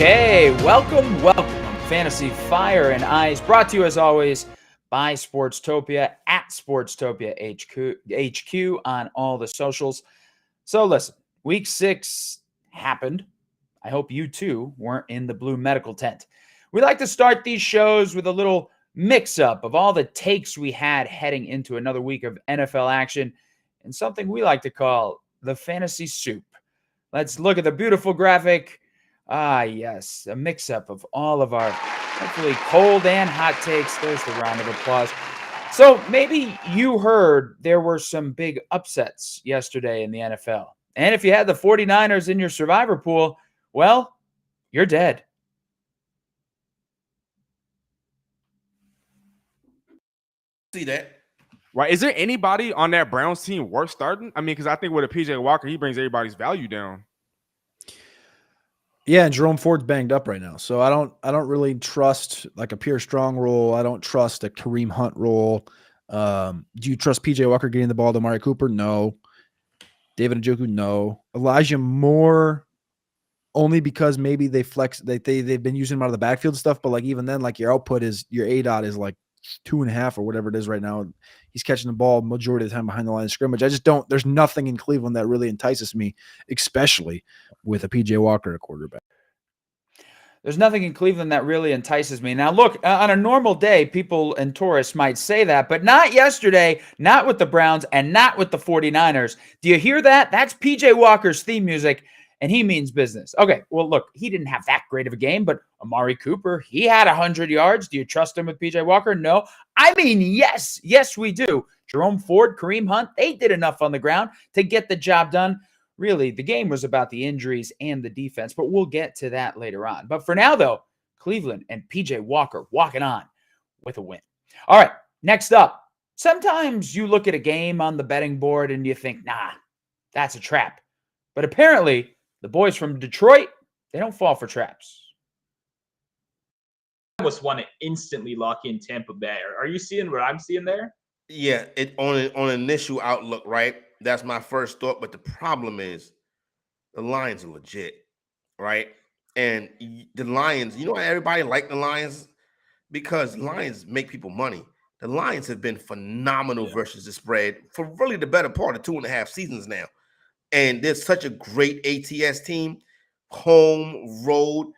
Okay, welcome on Fantasy Fire and Ice, brought to you as always by Sportstopia at Sportstopia HQ on all the socials. So listen, week 6 happened. I hope you too weren't in the blue medical tent. We like to start these shows with a little mix-up of all the takes we had heading into another week of NFL action and something we like to call the fantasy soup. Let's look at the beautiful graphic. Yes, a mix-up of all of our hopefully cold and hot takes. There's the round of applause. So maybe you heard there were some big upsets yesterday in the NFL. And if you had the 49ers in your survivor pool, well, you're dead. See that? Right. Is there anybody on that Browns team worth starting? I mean, because I think with a PJ Walker, he brings everybody's value down. Yeah, and Jerome Ford's banged up right now. So I don't really trust like a Pierre Strong role. I don't trust a Kareem Hunt role. Do you trust PJ Walker getting the ball to Amari Cooper? No. David Njoku? No. Elijah Moore, only because maybe they've been using him out of the backfield stuff, but like even then, like your output is your ADOT is like 2.5 or whatever it is right now. He's catching the ball majority of the time behind the line of scrimmage. There's nothing in Cleveland that really entices me, especially with a PJ Walker at quarterback. There's nothing in Cleveland that really entices me. Now, look, on a normal day, people and tourists might say that, but not yesterday, not with the Browns, and not with the 49ers. Do you hear that? That's PJ Walker's theme music, and he means business. Okay, well, look, he didn't have that great of a game, but Amari Cooper, he had 100 yards. Do you trust him with PJ Walker? No. I mean, yes. Yes, we do. Jerome Ford, Kareem Hunt, they did enough on the ground to get the job done. Really, the game was about the injuries and the defense, but we'll get to that later on. But for now, though, Cleveland and PJ Walker walking on with a win. All right, next up. Sometimes you look at a game on the betting board and you think, nah, that's a trap. But apparently, the boys from Detroit, they don't fall for traps. I almost want to instantly lock in Tampa Bay. Are you seeing what I'm seeing there? Yeah, on initial outlook, right? That's my first thought. But the problem is the Lions are legit, right? And the Lions, you know why everybody like the Lions? Because Lions make people money. The Lions have been phenomenal versus the spread for really the better part of 2.5 seasons now. And there's such a great ATS team, home, road.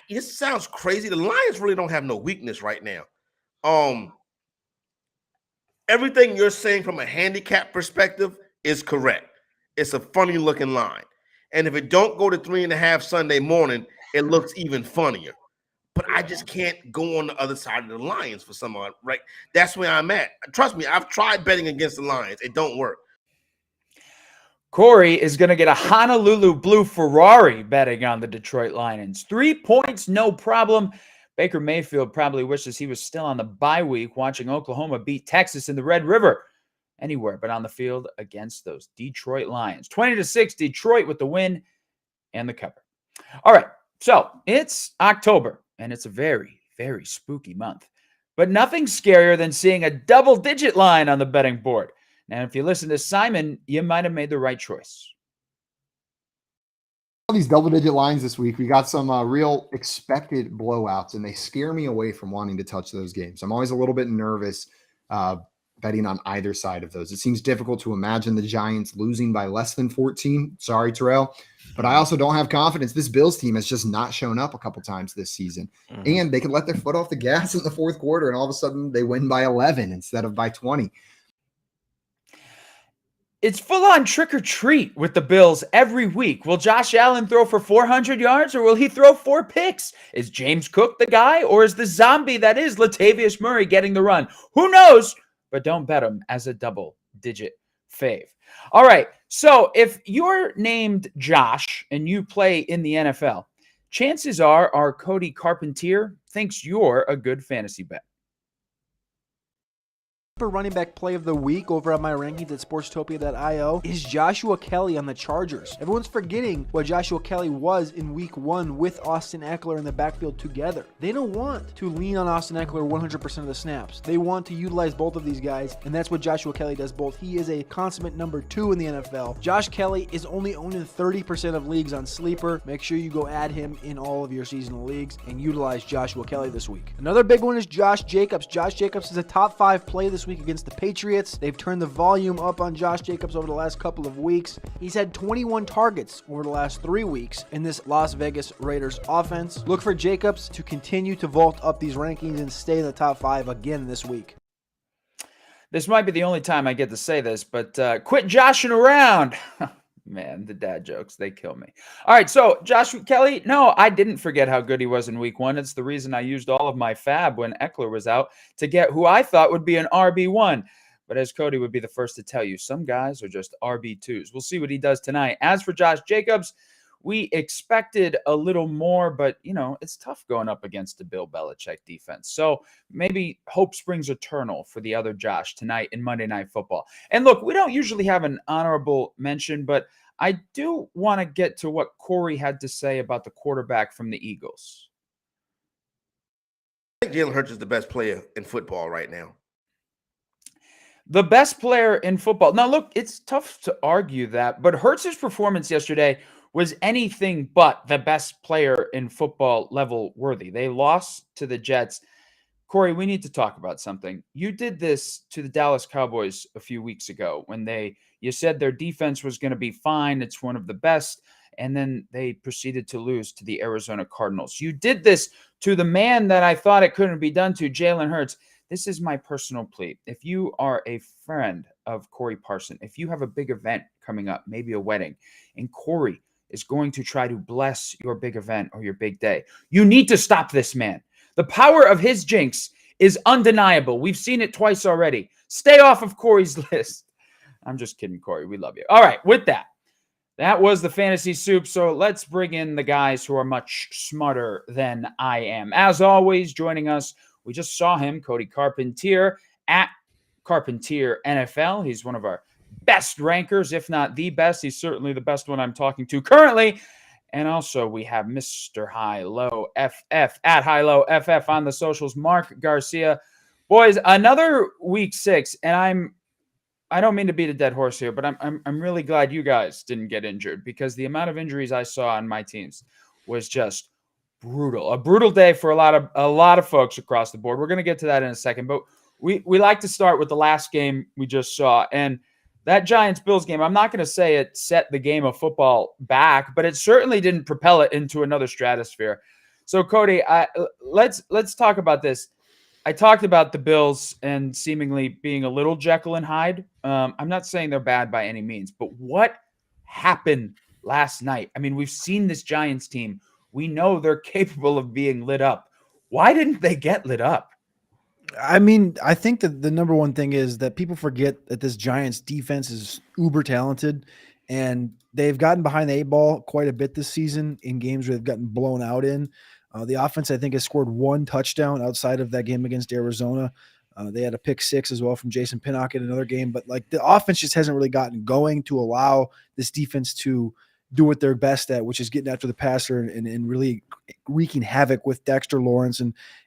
It sounds crazy. The Lions really don't have no weakness right now. Everything you're saying from a handicap perspective is correct. It's a funny looking line. And if it don't go to 3.5 Sunday morning, it looks even funnier. But I just can't go on the other side of the Lions for some odd, right? That's where I'm at. Trust me, I've tried betting against the Lions. It don't work. Corey is going to get a Honolulu Blue Ferrari betting on the Detroit Lions. 3 points, no problem. Baker Mayfield probably wishes he was still on the bye week watching Oklahoma beat Texas in the Red River. Anywhere but on the field against those Detroit Lions. 20-6, Detroit with the win and the cover. All right, so it's October, and it's a very, very spooky month. But nothing scarier than seeing a double-digit line on the betting board. Now, if you listen to Simon, you might have made the right choice. All these double-digit lines this week, we got some real expected blowouts, and they scare me away from wanting to touch those games. I'm always a little bit nervous betting on either side of those. It seems difficult to imagine the Giants losing by less than 14. Sorry, Terrell. But I also don't have confidence. This Bills team has just not shown up a couple times this season. And they can let their foot off the gas in the fourth quarter, and all of a sudden they win by 11 instead of by 20. It's full-on trick-or-treat with the Bills every week. Will Josh Allen throw for 400 yards, or will he throw 4 picks? Is James Cook the guy, or is the zombie that is Latavius Murray getting the run? Who knows? But don't bet him as a double-digit fave. All right, so if you're named Josh and you play in the NFL, chances are our Cody Carpentier thinks you're a good fantasy bet. sleeper running back play of the week over at my rankings at sportstopia.io is Joshua Kelley on the Chargers. Everyone's forgetting what Joshua Kelley was in week 1 with Austin Eckler in the backfield together. They don't want to lean on Austin Eckler 100% of the snaps. They want to utilize both of these guys, and that's what Joshua Kelley does both. He is a consummate number 2 in the NFL. Josh Kelley is only owned in 30% of leagues on Sleeper. Make sure you go add him in all of your seasonal leagues and utilize Joshua Kelley this week. Another big one is Josh Jacobs. Josh Jacobs is a top 5 play this week against the Patriots. They've turned the volume up on Josh Jacobs over the last couple of weeks. He's had 21 targets over the last 3 weeks in this Las Vegas Raiders offense. Look for Jacobs to continue to vault up these rankings and stay in the top 5 again this week. This might be the only time I get to say this, but quit joshing around. Man, the dad jokes, they kill me. All right, so Joshua Kelley, no, I didn't forget how good he was in week 1. It's the reason I used all of my fab when Eckler was out to get who I thought would be an RB1. But as Cody would be the first to tell you, some guys are just RB2s. We'll see what he does tonight. As for Josh Jacobs, we expected a little more, but, you know, it's tough going up against the Bill Belichick defense. So maybe hope springs eternal for the other Josh tonight in Monday Night Football. And look, we don't usually have an honorable mention, but I do want to get to what Corey had to say about the quarterback from the Eagles. I think Jalen Hurts is the best player in football right now. The best player in football. Now, look, it's tough to argue that, but Hurts' performance yesterday was anything but the best player in football level worthy. They lost to the Jets. Corey, we need to talk about something. You did this to the Dallas Cowboys a few weeks ago when you said their defense was going to be fine. It's one of the best. And then they proceeded to lose to the Arizona Cardinals. You did this to the man that I thought it couldn't be done to, Jalen Hurts. This is my personal plea. If you are a friend of Corey Parson, if you have a big event coming up, maybe a wedding, and Corey is going to try to bless your big event or your big day, you need to stop this man. The power of his jinx is undeniable. We've seen it twice already. Stay off of Corey's list. I'm just kidding, Corey. We love you. All right, with that, that was the fantasy soup. So let's bring in the guys who are much smarter than I am. As always, joining us, we just saw him, Cody Carpentier at Carpentier NFL. He's one of our best rankers, if not the best. He's certainly the best one I'm talking to currently. And also we have Mr. High Low FF at High Low FF on the socials, Mark Garcia. Boys, another week 6, and I don't mean to beat a dead horse here, but I'm really glad you guys didn't get injured, because the amount of injuries I saw on my teams was just brutal. A brutal day for a lot of folks across the board. We're going to get to that in a second, but we like to start with the last game we just saw. And that Giants-Bills game, I'm not going to say it set the game of football back, but it certainly didn't propel it into another stratosphere. So, Cody, let's talk about this. I talked about the Bills and seemingly being a little Jekyll and Hyde. I'm not saying they're bad by any means, but what happened last night? I mean, we've seen this Giants team. We know they're capable of being lit up. Why didn't they get lit up? I mean, I think that the number one thing is that people forget that this Giants defense is uber talented, and they've gotten behind the 8 ball quite a bit this season in games where they've gotten blown out in. The offense, I think, has scored 1 touchdown outside of that game against Arizona. They had a pick 6 as well from Jason Pinnock in another game, but like the offense just hasn't really gotten going to allow this defense to do what they're best at, which is getting after the passer and really wreaking havoc with Dexter Lawrence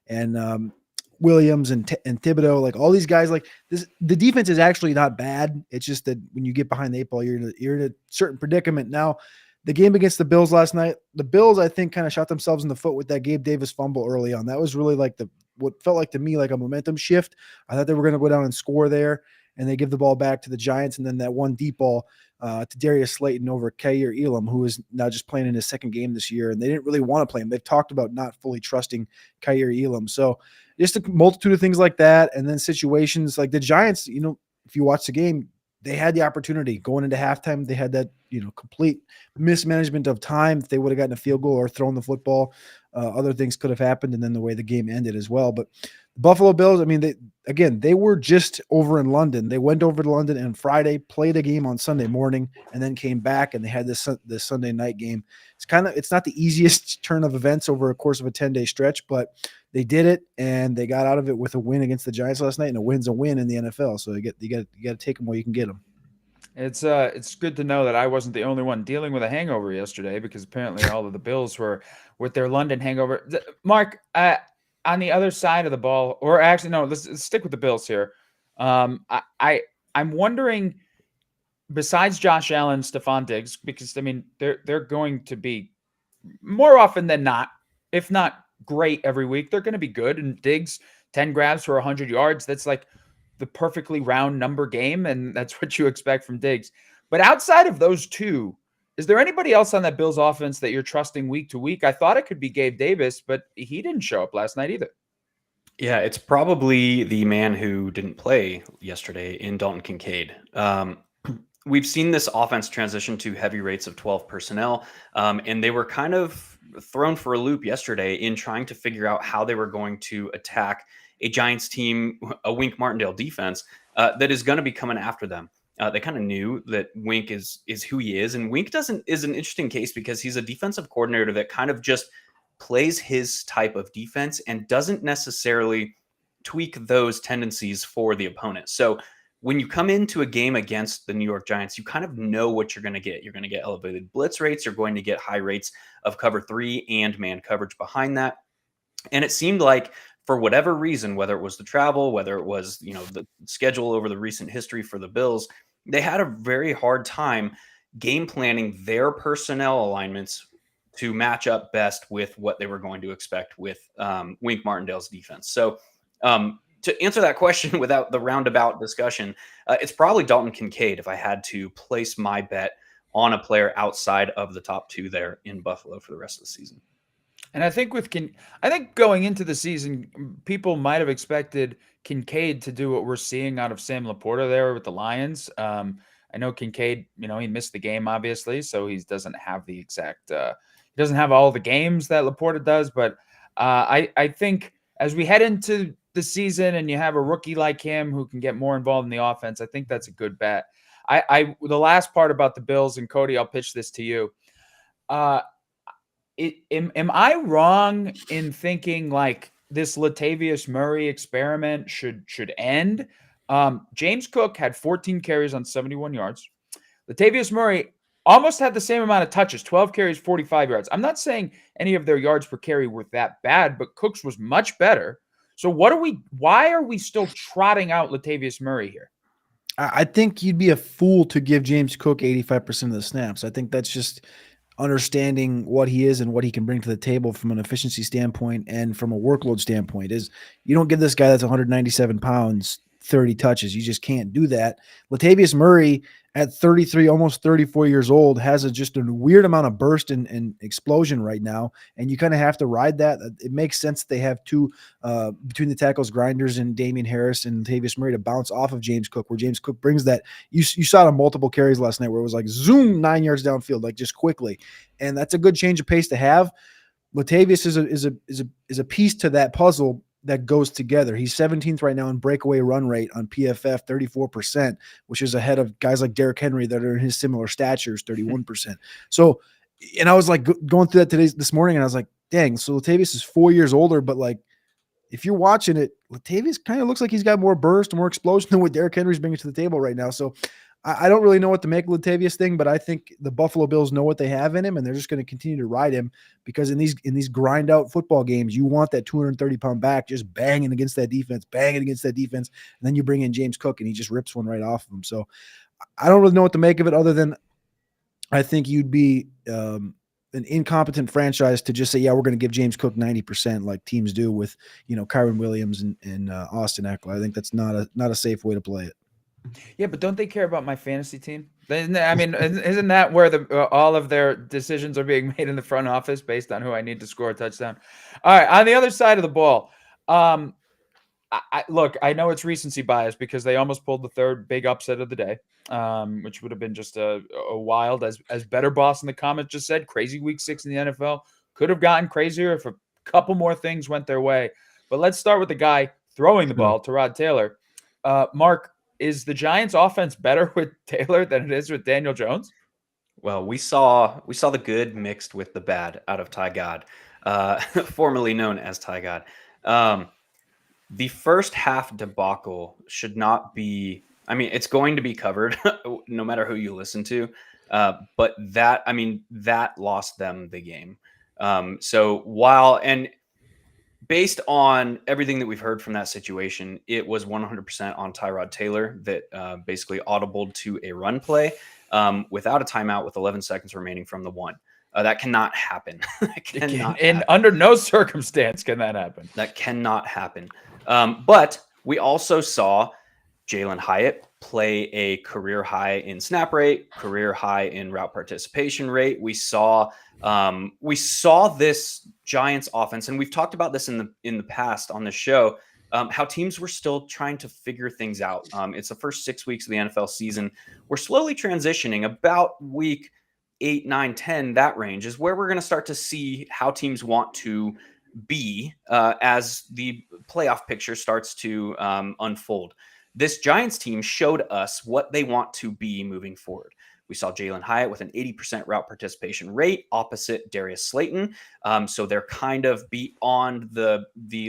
and Williams and Thibodeau, like all these guys. Like this, the defense is actually not bad. It's just that when you get behind the 8 ball, you're in a certain predicament. Now, the game against the Bills last night, the Bills, I think, kind of shot themselves in the foot with that Gabe Davis fumble early on. That was really like what felt like to me like a momentum shift. I thought they were going to go down and score there, and they give the ball back to the Giants, and then that one deep ball to Darius Slayton over Kaiir Elam, who is now just playing in his 2nd game this year, and they didn't really want to play him. They've talked about not fully trusting Kaiir Elam. So just a multitude of things like that, and then situations like the Giants, you know, if you watch the game, they had the opportunity going into halftime. They had that, you know, complete mismanagement of time. If they would have gotten a field goal or thrown the football, other things could have happened, and then the way the game ended as well. But the Buffalo Bills, I mean, they were just over in London. They went over to London on Friday, played a game on Sunday morning, and then came back, and they had this Sunday night game. It's not the easiest turn of events over a course of a 10-day stretch, but they did it, and they got out of it with a win against the Giants last night, and a win's a win in the NFL. So you got to take them while you can get them. It's good to know that I wasn't the only one dealing with a hangover yesterday, because apparently all of the Bills were with their London hangover. Mark, on the other side of the ball, or actually no, let's stick with the Bills here. I'm wondering, besides Josh Allen, Stephon Diggs, because I mean they're going to be more often than not, if not great every week, they're going to be good. And Diggs, 10 grabs for 100 yards, that's like the perfectly round number game, and that's what you expect from Diggs. But outside of those two, is there anybody else on that Bills offense that you're trusting week to week? I thought it could be Gabe Davis, but he didn't show up last night either. Yeah, it's probably the man who didn't play yesterday in Dalton Kincaid. We've seen this offense transition to heavy rates of 12 personnel, and they were kind of thrown for a loop yesterday in trying to figure out how they were going to attack a Giants team, a Wink Martindale defense that is going to be coming after them. They kind of knew that Wink is who he is, and Wink is an interesting case because he's a defensive coordinator that kind of just plays his type of defense and doesn't necessarily tweak those tendencies for the opponent. So when you come into a game against the New York Giants, you kind of know what you're going to get. You're going to get elevated blitz rates. You're going to get high rates of cover 3 and man coverage behind that. And it seemed like, for whatever reason, whether it was the travel, whether it was, the schedule over the recent history for the Bills, they had a very hard time game planning their personnel alignments to match up best with what they were going to expect with Wink Martindale's defense. So to answer that question without the roundabout discussion, it's probably Dalton Kincaid if I had to place my bet on a player outside of the top 2 there in Buffalo for the rest of the season. And I think going into the season, people might have expected Kincaid to do what we're seeing out of Sam Laporta there with the Lions. I know Kincaid, he missed the game, obviously, so he doesn't have the exact he doesn't have all the games that Laporta does. But I think as we head into the season and you have a rookie like him who can get more involved in the offense, I think that's a good bet. The last part about the Bills, and Cody, I'll pitch this to you. Am I wrong in thinking like this Latavius Murray experiment should end? James Cook had 14 carries on 71 yards. Latavius Murray almost had the same amount of touches, 12 carries, 45 yards. I'm not saying any of their yards per carry were that bad, but Cook's was much better. So why are we still trotting out Latavius Murray here? I think you'd be a fool to give James Cook 85% of the snaps. I think that's just understanding what he is and what he can bring to the table from an efficiency standpoint and from a workload standpoint. Is you don't give this guy that's 197 pounds 30 touches. You just can't do that. Latavius Murray at 33, almost 34 years old, has just a weird amount of burst and explosion right now, and you kind of have to ride that. It makes sense that they have two between the tackles, Grinders and Damian Harris and Latavius Murray, to bounce off of James Cook, where James Cook brings that. You saw it on multiple carries last night where it was like zoom 9 yards downfield, like just quickly, and that's a good change of pace to have. Latavius is a piece to that puzzle that goes together. He's 17th right now in breakaway run rate on PFF, 34%, which is ahead of guys like Derrick Henry that are in his similar statures, 31%. So, and I was like going through that this morning, and I was like, dang, so Latavius is 4 years older, but like, if you're watching it, Latavius kind of looks like he's got more burst, more explosion than what Derrick Henry's bringing to the table right now. So I don't really know what to make of Latavius thing, but I think the Buffalo Bills know what they have in him, and they're just going to continue to ride him, because in these grind out football games, you want that 230-pound back just banging against that defense, and then you bring in James Cook and he just rips one right off of him. So I don't really know what to make of it, other than I think you'd be an incompetent franchise to just say, yeah, we're going to give James Cook 90% like teams do with Kyron Williams and Austin Eckler. I think that's not a safe way to play it. Yeah, but don't they care about my fantasy team? I mean, isn't that where all of their decisions are being made in the front office based on who I need to score a touchdown? All right, on the other side of the ball, look, I know it's recency bias because they almost pulled the third big upset of the day, which would have been just a wild, as Better Boss in the comments just said, crazy week 6 in the NFL. Could have gotten crazier if a couple more things went their way. But let's start with the guy throwing the ball, Tyrod Taylor. Mark, is the Giants' offense better with Taylor than it is with Daniel Jones? Well, we saw the good mixed with the bad out of Ty God, formerly known as Ty God. The first half debacle should not be. I mean, it's going to be covered no matter who you listen to. But that lost them the game. So based on everything that we've heard from that situation, it was 100% on Tyrod Taylor that basically audibled to a run play without a timeout with 11 seconds remaining from the one. That cannot happen. Under no circumstance can that happen. That cannot happen. But we also saw Jalen Hyatt play a career high in snap rate, career high in route participation rate. We saw this Giants offense, and we've talked about this in the past on the show, how teams were still trying to figure things out. It's the first 6 weeks of the NFL season. We're slowly transitioning. About week 8, 9, 10, that range is where we're going to start to see how teams want to be as the playoff picture starts to unfold. This Giants team showed us what they want to be moving forward. We saw Jalen Hyatt with an 80% route participation rate opposite Darius Slayton. So they're kind of beyond the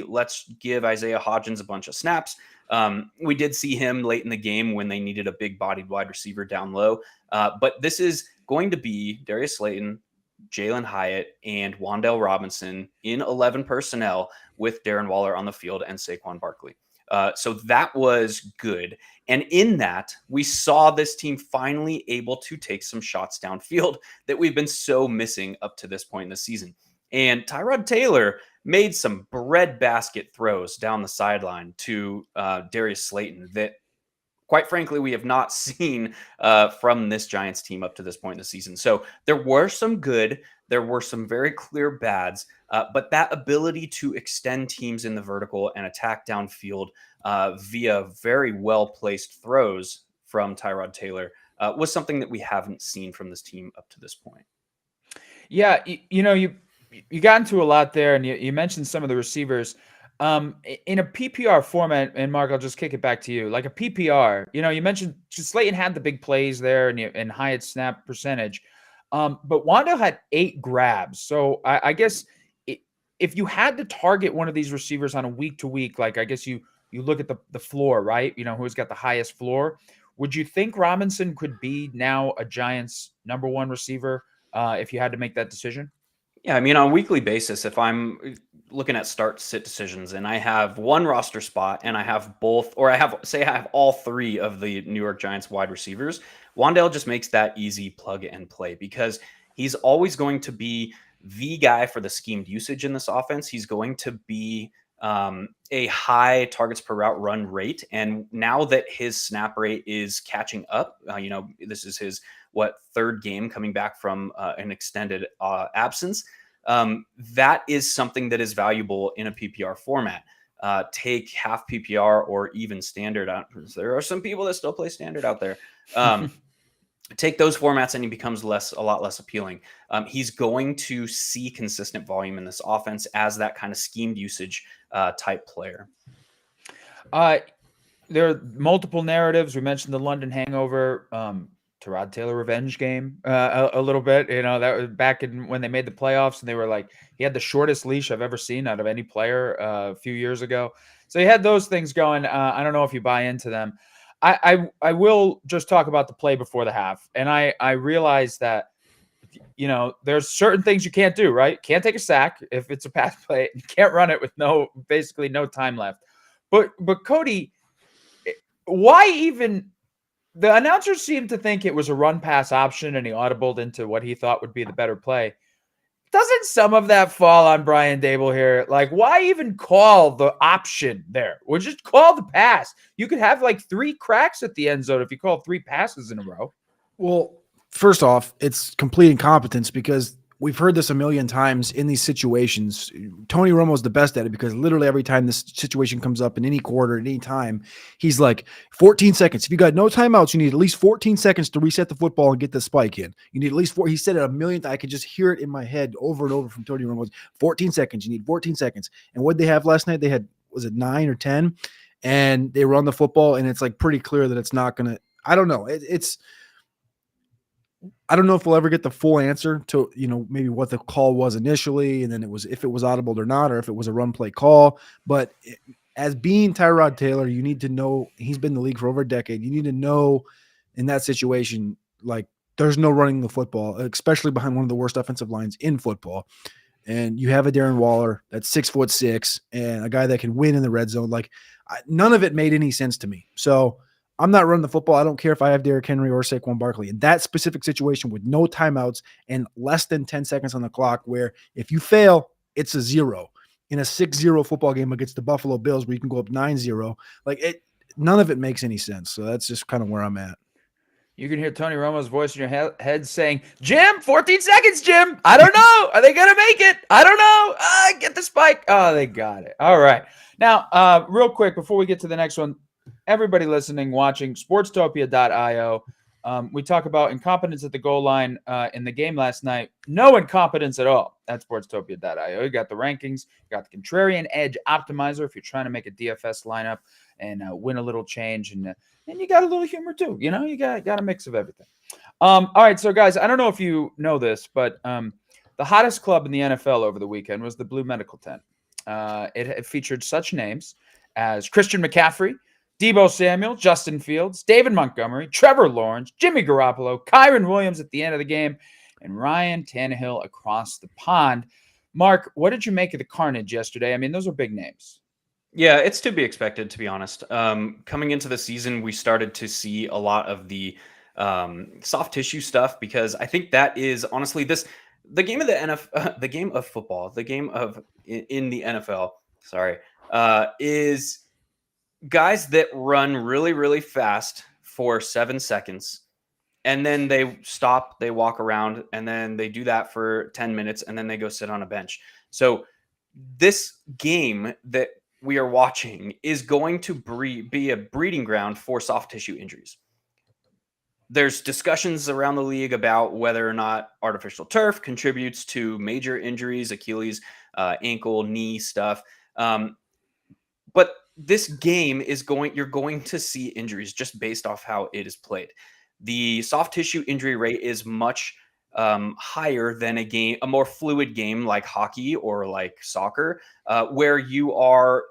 let's give Isaiah Hodgins a bunch of snaps. We did see him late in the game when they needed a big-bodied wide receiver down low. But this is going to be Darius Slayton, Jalen Hyatt, and Wandale Robinson in 11 personnel with Darren Waller on the field and Saquon Barkley. So that was good. And in that, we saw this team finally able to take some shots downfield that we've been so missing up to this point in the season. And Tyrod Taylor made some breadbasket throws down the sideline to Darius Slayton that, quite frankly, we have not seen from this Giants team up to this point in the season. So there were some good, there were some very clear bads, but that ability to extend teams in the vertical and attack downfield via very well-placed throws from Tyrod Taylor was something that we haven't seen from this team up to this point. Yeah, you got into a lot there, and you mentioned some of the receivers. In a PPR format, and Mark, I'll just kick it back to you. Like a PPR, you mentioned Slayton had the big plays there and Hyatt snap percentage. But Wandale had 8 grabs. So I guess if you had to target one of these receivers on a week to week, like I guess you look at the floor, right? Who's got the highest floor. Would you think Robinson could be now a Giants number 1 receiver if you had to make that decision? Yeah, I mean, on a weekly basis, if I'm looking at start-sit decisions and I have one roster spot and I have both, or I have all 3 of the New York Giants wide receivers, Wandale just makes that easy plug and play because he's always going to be the guy for the schemed usage in this offense. He's going to be a high targets per route run rate. And now that his snap rate is catching up, this is his, 3rd game coming back from an extended absence. That is something that is valuable in a PPR format. Take half PPR or even standard out. There are some people that still play standard out there. Take those formats and he becomes a lot less appealing. He's going to see consistent volume in this offense as that kind of schemed usage type player. There are multiple narratives. We mentioned the London hangover, Tyrod Taylor revenge game a little bit. That was back when they made the playoffs and they were like, he had the shortest leash I've ever seen out of any player a few years ago. So he had those things going. I don't know if you buy into them. I will just talk about the play before the half. And I realize that, there's certain things you can't do, right? Can't take a sack if it's a pass play. You can't run it with basically no time left. But Cody, why even the announcers seemed to think it was a run pass option and he audibled into what he thought would be the better play. Doesn't some of that fall on Brian Daboll here? Like, why even call the option there? Or just call the pass. You could have like 3 cracks at the end zone if you call 3 passes in a row. Well, first off, it's complete incompetence because we've heard this a million times in these situations. Tony Romo's the best at it because literally every time this situation comes up in any quarter, at any time, he's like, 14 seconds. If you got no timeouts, you need at least 14 seconds to reset the football and get the spike in. You need at least 4. He said it a million times. I could just hear it in my head over and over from Tony Romo. 14 seconds. You need 14 seconds. And what did they have last night? They had, was it 9 or 10? And they run the football, and it's like pretty clear that it's not going to – I don't know. I don't know if we'll ever get the full answer to, maybe what the call was initially, and then if it was audible or not, or if it was a run play call. But as being Tyrod Taylor, you need to know, he's been in the league for over a decade. You need to know in that situation, like, there's no running the football, especially behind one of the worst offensive lines in football. And you have a Darren Waller that's 6'6" and a guy that can win in the red zone. Like, none of it made any sense to me. So I'm not running the football. I don't care if I have Derrick Henry or Saquon Barkley. In that specific situation with no timeouts and less than 10 seconds on the clock, where if you fail, it's a 0. In a 6-0 football game against the Buffalo Bills where you can go up 9-0, none of it makes any sense. So that's just kind of where I'm at. You can hear Tony Romo's voice in your head saying, Jim, 14 seconds, Jim. I don't know. Are they going to make it? I don't know. Get the spike. Oh, they got it. All right. Now, real quick, before we get to the next one, everybody listening, watching, sportstopia.io. We talk about incompetence at the goal line in the game last night. No incompetence at all at sportstopia.io. You got the rankings. You got the Contrarian Edge optimizer if you're trying to make a DFS lineup and win a little change. And you got a little humor too. You got a mix of everything. All right, so guys, I don't know if you know this, but the hottest club in the NFL over the weekend was the Blue Medical Tent. It featured such names as Christian McCaffrey, Deebo Samuel, Justin Fields, David Montgomery, Trevor Lawrence, Jimmy Garoppolo, Kyron Williams at the end of the game, and Ryan Tannehill across the pond. Mark, what did you make of the carnage yesterday? I mean, those are big names. Yeah, it's to be expected, to be honest. Coming into the season, we started to see a lot of the soft tissue stuff, because I think that is honestly the game of the NFL, the game of football, the game of in the NFL. Sorry, is guys that run really, really fast for 7 seconds, and then they stop, they walk around, and then they do that for 10 minutes, and then they go sit on a bench. So this game that we are watching is going to be a breeding ground for soft tissue injuries. There's discussions around the league about whether or not artificial turf contributes to major injuries, Achilles, ankle, knee stuff. But this game is you're going to see injuries just based off how it is played. The soft tissue injury rate is much higher than a more fluid game like hockey or like soccer, where you are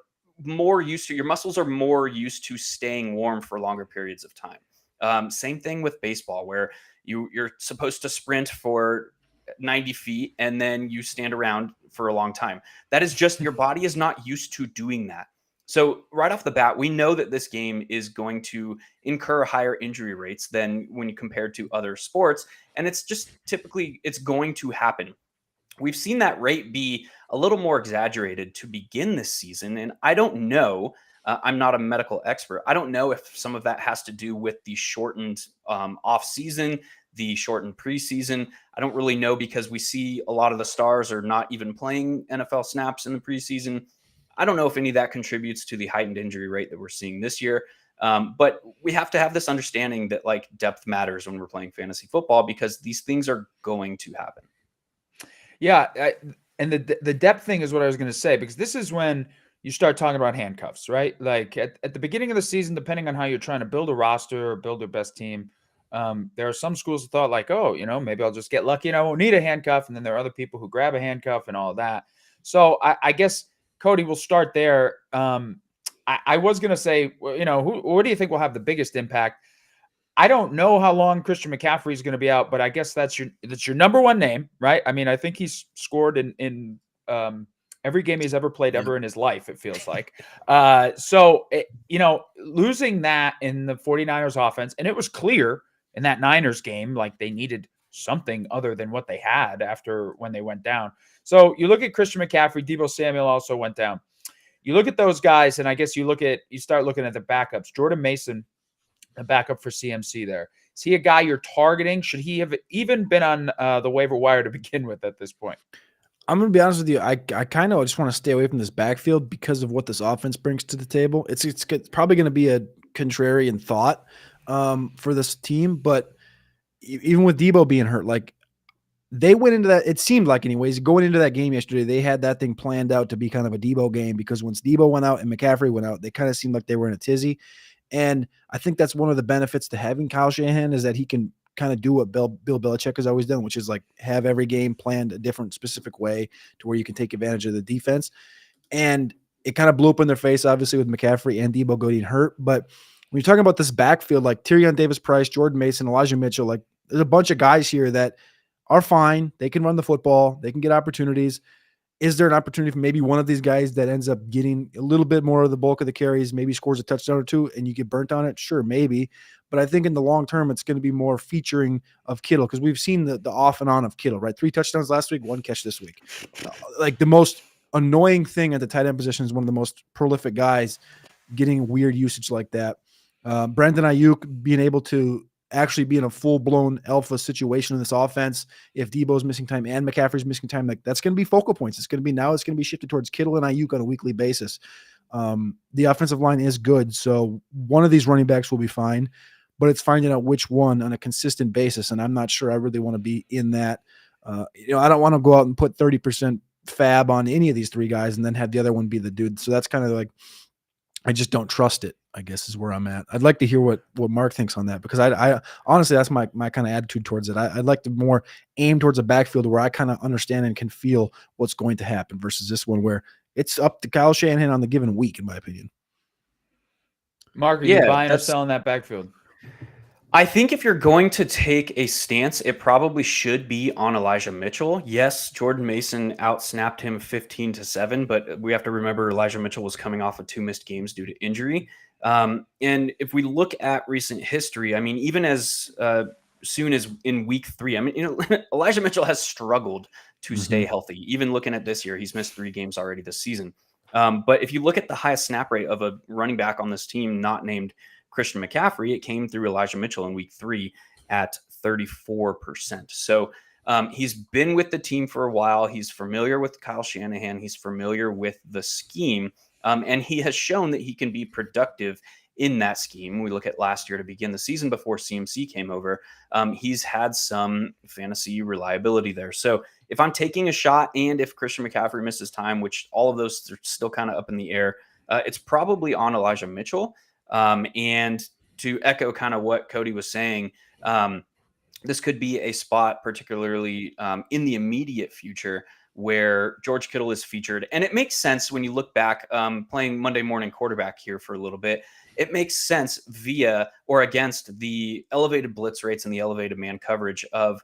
more used to, your muscles are more used to staying warm for longer periods of time. Same thing with baseball, where you're supposed to sprint for 90 feet and then you stand around for a long time. That is just, your body is not used to doing that. So right off the bat, we know that this game is going to incur higher injury rates than when compared to other sports. And it's just typically, it's going to happen. We've seen that rate be a little more exaggerated to begin this season. And I don't know, I'm not a medical expert. I don't know if some of that has to do with the shortened off season, the shortened preseason. I don't really know, because we see a lot of the stars are not even playing NFL snaps in the preseason. I don't know if any of that contributes to the heightened injury rate that we're seeing this year. But we have to have this understanding that like depth matters when we're playing fantasy football, because these things are going to happen. Yeah. And the depth thing is what I was going to say, because this is when you start talking about handcuffs, right? Like at the beginning of the season, depending on how you're trying to build a roster or build your best team, there are some schools that thought like, oh, maybe I'll just get lucky and I won't need a handcuff. And then there are other people who grab a handcuff and all of that. So I guess, Cody, we'll start there. I was going to say, what do you think will have the biggest impact? I don't know how long Christian McCaffrey is going to be out, but I guess that's your number one name, right? I mean, I think he's scored in every game he's ever played ever in his life, it feels like. Losing that in the 49ers offense, and it was clear in that Niners game, like they needed something other than what they had after when they went down. So you look at Christian McCaffrey, Deebo Samuel also went down. You look at those guys, and I guess you start looking at the backups. Jordan Mason, a backup for CMC there. Is he a guy you're targeting? Should he have even been on the waiver wire to begin with at this point? I'm going to be honest with you. I kind of just want to stay away from this backfield because of what this offense brings to the table. It's probably going to be a contrarian thought for this team, but even with Deebo being hurt, like they went into that, it seemed like anyways, going into that game yesterday, they had that thing planned out to be kind of a Deebo game, because once Deebo went out and McCaffrey went out, they kind of seemed like they were in a tizzy. And I think that's one of the benefits to having Kyle Shanahan, is that he can kind of do what Bill Belichick has always done, which is like have every game planned a different specific way to where you can take advantage of the defense. And it kind of blew up in their face, obviously, with McCaffrey and Debo getting hurt. But when you're talking about this backfield, like Tyrion Davis-Price, Jordan Mason, Elijah Mitchell, like there's a bunch of guys here that are fine. They can run the football. They can get opportunities. Is there an opportunity for maybe one of these guys that ends up getting a little bit more of the bulk of the carries, maybe scores a touchdown or two, and you get burnt on it? Sure, maybe. But I think in the long term, it's going to be more featuring of Kittle, because we've seen the off and on of Kittle, right? 3 touchdowns last week, 1 catch this week. Like the most annoying thing at the tight end position is one of the most prolific guys getting weird usage like that. Brandon Ayuk being able to actually be in a full-blown alpha situation in this offense. If Debo's missing time and McCaffrey's missing time, like that's going to be focal points. It's going to be shifted towards Kittle and Ayuk on a weekly basis. The offensive line is good, so one of these running backs will be fine, but it's finding out which one on a consistent basis, and I'm not sure I really want to be in that. I don't want to go out and put 30% fab on any of these 3 guys and then have the other one be the dude. So that's kind of like, I just don't trust it, I guess, is where I'm at. I'd like to hear what Mark thinks on that, because I honestly, that's my kind of attitude towards it. I'd like to more aim towards a backfield where I kind of understand and can feel what's going to happen, versus this one where it's up to Kyle Shanahan on the given week, in my opinion. Mark, are you buying or selling that backfield? I think if you're going to take a stance, it probably should be on Elijah Mitchell. Yes, Jordan Mason outsnapped him 15-7, but we have to remember Elijah Mitchell was coming off of 2 missed games due to injury. And if we look at recent history, I mean, even as soon as in week 3, I mean, Elijah Mitchell has struggled to stay healthy. Even looking at this year, he's missed 3 games already this season. But if you look at the highest snap rate of a running back on this team not named Christian McCaffrey, it came through Elijah Mitchell in week 3 at 34%. So he's been with the team for a while. He's familiar with Kyle Shanahan. He's familiar with the scheme. And he has shown that he can be productive in that scheme. We look at last year to begin the season before CMC came over. He's had some fantasy reliability there. So if I'm taking a shot, and if Christian McCaffrey misses time, which all of those are still kind of up in the air, it's probably on Elijah Mitchell. And to echo kind of what Cody was saying, this could be a spot, particularly in the immediate future, where George Kittle is featured. And it makes sense when you look back, playing Monday morning quarterback here for a little bit. It makes sense via or against the elevated blitz rates and the elevated man coverage of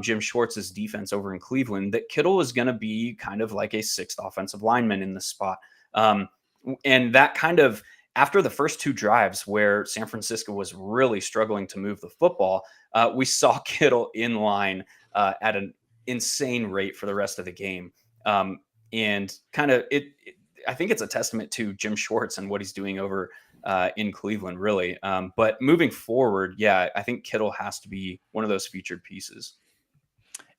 Jim Schwartz's defense over in Cleveland, that Kittle is going to be kind of like a 6th offensive lineman in the spot. And that kind of, after the first 2 drives where San Francisco was really struggling to move the football, we saw Kittle in line at an insane rate for the rest of the game. And kind of I think it's a testament to Jim Schwartz and what he's doing over in Cleveland, really. But moving forward, I think Kittle has to be one of those featured pieces.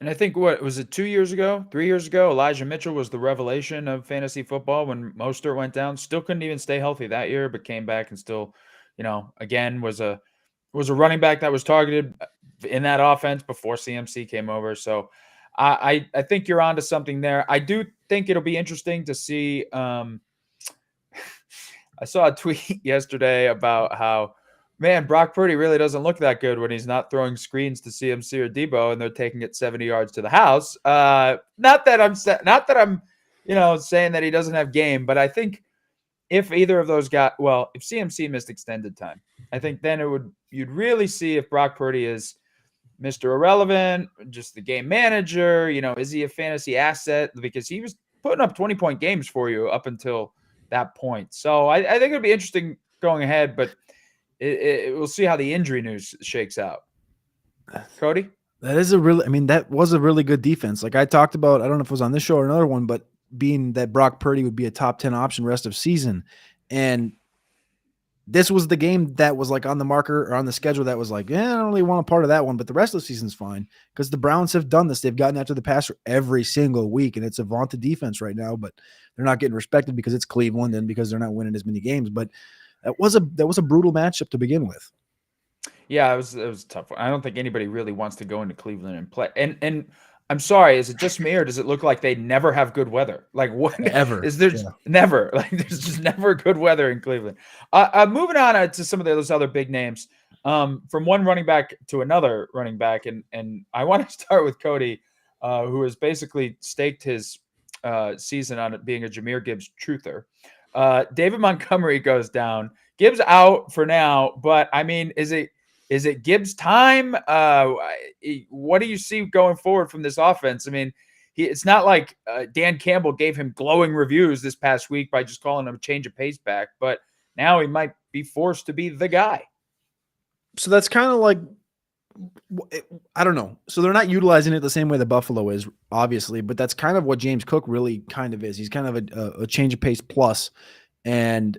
And I think, what was it, 2 years ago, 3 years ago, Elijah Mitchell was the revelation of fantasy football when Mostert went down. Still couldn't even stay healthy that year, but came back and still, again, was a running back that was targeted in that offense before CMC came over. So I think you're onto something there. I do think it'll be interesting to see. I saw a tweet yesterday about how, man, Brock Purdy really doesn't look that good when he's not throwing screens to CMC or Debo and they're taking it 70 yards to the house. Not that I'm saying that he doesn't have game, but I think if either of those if CMC missed extended time, I think then you'd really see if Brock Purdy is Mr. Irrelevant, just the game manager. Is he a fantasy asset? Because he was putting up 20-point games for you up until that point. So I think it'll be interesting going ahead, but we'll see how the injury news shakes out. Cody? That was a really good defense. Like I talked about, I don't know if it was on this show or another one, but being that Brock Purdy would be a top 10 option rest of season. And this was the game that was like on the marker or on the schedule that was like, I don't really want a part of that one, but the rest of the season's fine because the Browns have done this. They've gotten after the passer every single week, and it's a vaunted defense right now, but they're not getting respected because it's Cleveland and because they're not winning as many games. But that was a brutal matchup to begin with. Yeah, it was a tough one. I don't think anybody really wants to go into Cleveland and play. And I'm sorry, is it just me, or does it look like they never have good weather? Like what? Ever. Is there never? Like there's just never good weather in Cleveland. Moving on to some of those other big names. from one running back to another running back, and I want to start with Cody, who has basically staked his season on it being a Jahmyr Gibbs truther. David Montgomery goes down. Gibbs out for now, but I mean, is it Gibbs time? What do you see going forward from this offense? I mean, it's not like Dan Campbell gave him glowing reviews this past week by just calling him a change of pace back, but now he might be forced to be the guy. So that's kind of like, I don't know. So they're not utilizing it the same way the Buffalo is, obviously, but that's kind of what James Cook really kind of is. He's kind of a change of pace plus and